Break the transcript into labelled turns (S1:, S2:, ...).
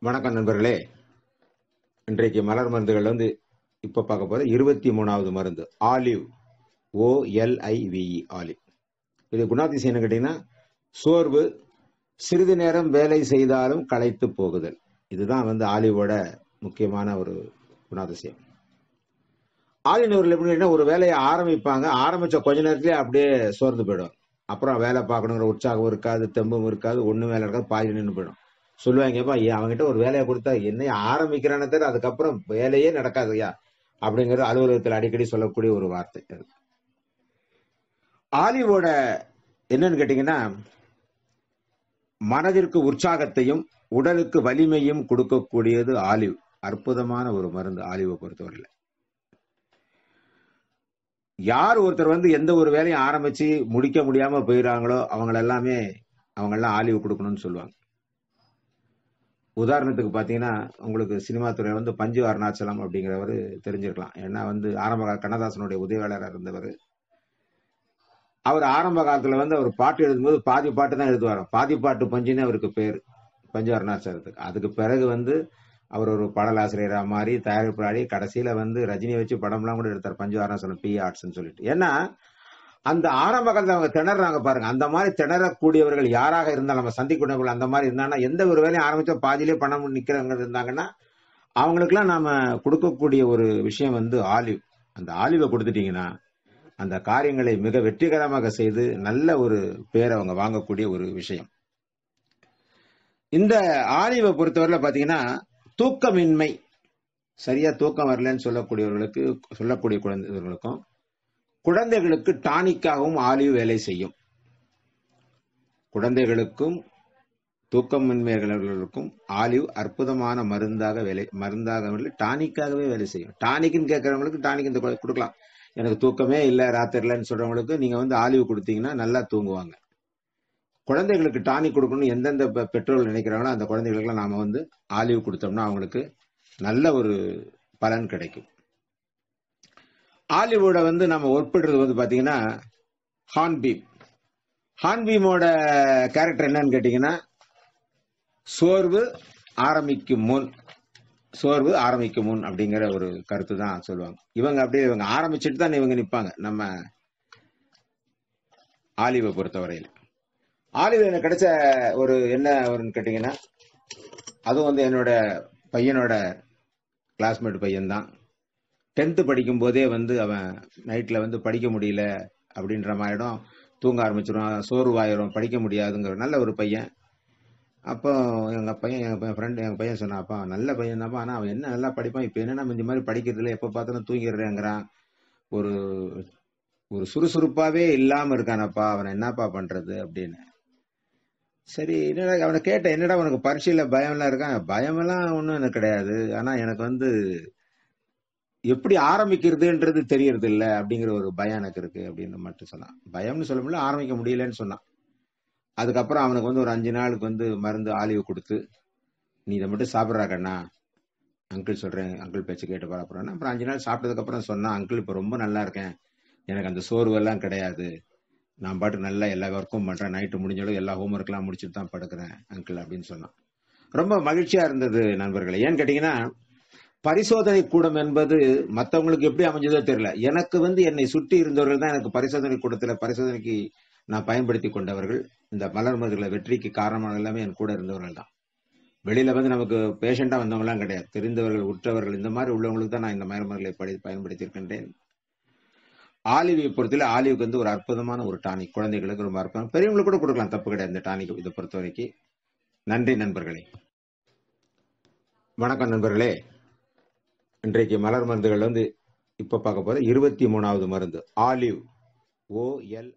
S1: வணக்கம் நண்பர்களே. இன்றைக்கு மலர் மருந்துகள் இப்ப பார்க்க போறது 23வது மருந்து ஆலிவ். OLIVE olive. இது குணாதிசயம் என்ன கேட்டீங்கன்னா, சோர்வு, சிறிது நேரம் வேலை செய்தாலும் களைத்து போகுதல். இதுதான் ஆலிவோட முக்கியமான ஒரு குணாதிசயம். ஆலினவர்கள் எப்படின்னா ஒரு வேலையை ஆரம்பிப்பாங்க, ஆரம்பிச்ச கொஞ்ச நேரத்திலே அப்படியே சோர்ந்து போயிடும். அப்புறம் வேலை பார்க்கணுங்கிற உற்சாகம் இருக்காது, தெம்பும் இருக்காது, ஒண்ணு வேலை இருக்காது, பாதி நின்று போயிடும். சொல்லுவாங்கப்பா, அவன்கிட்ட ஒரு வேலையை கொடுத்தா என்னைய ஆரம்பிக்கிறானே தவிர அதுக்கப்புறம் வேலையே நடக்காதுயா அப்படிங்கிறது அலுவலகத்தில் அடிக்கடி சொல்லக்கூடிய ஒரு வார்த்தை. ஆலிவோட என்னன்னு கேட்டீங்கன்னா, மனதிற்கு உற்சாகத்தையும் உடலுக்கு வலிமையும் கொடுக்கக்கூடியது ஆலிவ். அற்புதமான ஒரு மருந்து ஆலிவை பொறுத்தவரையில். யார் ஒருத்தர் எந்த ஒரு வேலையும் ஆரம்பிச்சு முடிக்க முடியாம போயிடறாங்களோ அவங்கெல்லாம் ஆலிவு கொடுக்கணும்னு சொல்லுவாங்க. உதாரணத்துக்கு பாத்தீங்கன்னா, உங்களுக்கு சினிமா துறையில பஞ்சு அருணாச்சலம் அப்படிங்கிறவர் தெரிஞ்சிருக்கலாம். ஏன்னா ஆரம்ப கண்ணதாசனுடைய உதவியாளராக இருந்தவர். அவர் ஆரம்ப காலத்துல அவர் பாட்டு எழுதும்போது பாதி பாட்டு தான் எழுதுவார். பாதி பாட்டு பஞ்சுன்னு அவருக்கு பேர், பஞ்சு அருணாச்சலத்துக்கு. அதுக்கு பிறகு அவர் ஒரு பாடலாசிரியரா மாறி, தயாரிப்பாளி, கடைசியில ரஜினியை வச்சு படம்லாம் கூட எடுத்தார். பஞ்சு அருணாச்சலம் பி ஆர்ட்ஸ்ன்னு சொல்லிட்டு. ஏன்னா அந்த ஆரம்ப காலத்துல அவங்க திணறாங்க பாருங்க. அந்த மாதிரி திணறக்கூடியவர்கள் யாராக இருந்தாலும் நம்ம சந்திக்கூடியவர்கள் அந்த மாதிரி இருந்தாங்கன்னா, எந்த ஒரு வேலையும் ஆரம்பிச்சா பாதியிலே பணம் நிக்கிறவங்க இருந்தாங்கன்னா, அவங்களுக்குலாம் நாம கொடுக்கக்கூடிய ஒரு விஷயம் ஆலிவ். அந்த ஆலிவை கொடுத்துட்டீங்கன்னா, அந்த காரியங்களை மிக வெற்றிகரமாக செய்து நல்ல ஒரு பேரை அவங்க வாங்கக்கூடிய ஒரு விஷயம். இந்த ஆலிவை பொறுத்தவரையில பாத்தீங்கன்னா, தூக்கமின்மை, சரியா தூக்கம் வரலன்னு சொல்லக்கூடிய குழந்தைகளுக்கும், குழந்தைகளுக்கு டானிக்காகவும் ஆலிவ் வேலை செய்யும். குழந்தைகளுக்கும் தூக்கமின்மைகளுக்கும் ஆலிவ் அற்புதமான மருந்தாக டானிக்காகவே வேலை செய்யும். டானிக்னு கேட்கறவங்களுக்கு டானிக் இந்த கொடுக்கலாம். எனக்கு தூக்கமே இல்லை ராத்திரிலன்னு சொல்றவங்களுக்கு நீங்க ஆலிவ் கொடுத்தீங்கன்னா நல்லா தூங்குவாங்க. குழந்தைகளுக்கு டானிக் கொடுக்கணும் எந்தெந்த பெற்றோர்கள் நினைக்கிறாங்களோ அந்த குழந்தைகளுக்கு நாம ஆலிவ் கொடுத்தோம்னா அவங்களுக்கு நல்ல ஒரு பலன் கிடைக்கும். ஆலிவோட நம்ம ஒப்பிடுறது பாத்தீங்கன்னா ஹார்ன்பீம். ஹார்ன்பீமோட கேரக்டர் என்னன்னு கேட்டீங்கன்னா, சோர்வு ஆரம்பிக்கும் முன் அப்படிங்கிற ஒரு கருத்து தான் சொல்லுவாங்க. இவங்க ஆரம்பிச்சுட்டு தான் இவங்க நிற்பாங்க. நம்ம ஆலிவை பொறுத்தவரையில் ஆலிவ் எனக்கு கிடைச்ச ஒரு என்ன வரும்னு கேட்டீங்கன்னா, அதுவும் என்னோட பையனோட கிளாஸ்மேட் பையன் தான். 10th படிக்கும் போதே அவன் நைட்ல படிக்க முடியல அப்படின்ற மாதிரிடும், தூங்க ஆரம்பிச்சிடும், சோர்வாயிரும், படிக்க முடியாதுங்கிற நல்ல ஒரு பையன். அப்போ எங்க பையன் சொன்னாப்பா, நல்ல பையன் தான்ப்பா, ஆனா அவன் என்ன நல்லா படிப்பான், இப்ப என்னன்னா இந்த மாதிரி படிக்கிறதுல எப்ப பார்த்தாலும் தூங்கிடுறேங்கிறான், ஒரு ஒரு சுறுசுறுப்பாவே இல்லாம இருக்கானப்பா, அவனை என்னப்பா பண்றது அப்படின்னு. சரி, என்னடா அவனை கேட்டேன், என்னடா உனக்கு பரீட்சையில பயம்லாம் இருக்கான்? பயமெல்லாம் ஒன்றும் எனக்கு கிடையாது, ஆனா எனக்கு எப்படி ஆரம்பிக்கிறதுன்றது தெரியறது இல்லை அப்படிங்கிற ஒரு பயம் எனக்கு இருக்கு அப்படின்னு மட்டும் சொன்னான். பயம்னு சொல்ல முடியல, ஆரம்பிக்க முடியலன்னு சொன்னான். அதுக்கப்புறம் அவனுக்கு ஒரு 5 நாளுக்கு மருந்து ஆலிவு கொடுத்து, நீ இதை மட்டும் சாப்பிட்றா கண்ணா, அங்கிள் சொல்றேன், அங்கிள் பேச்சு கேட்டு பார்ப்பறேன். அப்புறம் 5 நாள் சாப்பிட்டதுக்கு அப்புறம் சொன்னா, அங்கிள் இப்ப ரொம்ப நல்லா இருக்கேன், எனக்கு அந்த சோர்வெல்லாம் கிடையாது, நான் பாட்டு நல்லா எல்லா ஒர்க்கும் பண்றேன், நைட்டு முடிஞ்சாலும் எல்லா ஹோம்ஒர்க் எல்லாம் முடிச்சுட்டு தான் படுக்கிறேன் அங்கிள் அப்படின்னு சொன்னான். ரொம்ப மகிழ்ச்சியா இருந்தது நண்பர்களே. ஏன்னு கேட்டீங்கன்னா, பரிசோதனை கூடம் என்பது மற்றவங்களுக்கு எப்படி அமைஞ்சதோ தெரியல, எனக்கு என்னை சுற்றி இருந்தவர்கள் தான் எனக்கு பரிசோதனைக்கு நான் பயன்படுத்தி கொண்டவர்கள். இந்த மலர் மருந்துகளை வெற்றிக்கு காரணமான எல்லாமே என் கூட இருந்தவர்கள் தான். வெளியில நமக்கு பேஷண்டா வந்தவங்க எல்லாம் கிடையாது, தெரிந்தவர்கள், உற்றவர்கள், இந்த மாதிரி உள்ளவங்களுக்கு தான் நான் இந்த மலர் மருந்துகளை பயன்படுத்தி இருக்கின்றேன். ஆலிவை பொறுத்தவரை ஆலிவுக்கு ஒரு அற்புதமான ஒரு டானிக். குழந்தைகளுக்கு ரொம்ப அற்புதம், பெரியவங்களுக்கு கூட கொடுக்கலாம், தப்பு கிடையாது இந்த டானிக் இதை பொறுத்த வரைக்கும். நன்றி நண்பர்களே. வணக்கம் நண்பர்களே. இன்றைக்கு மலர் மருந்துகள் இப்ப பார்க்க போற 23வது மருந்து ஆலிவ். OLIVE.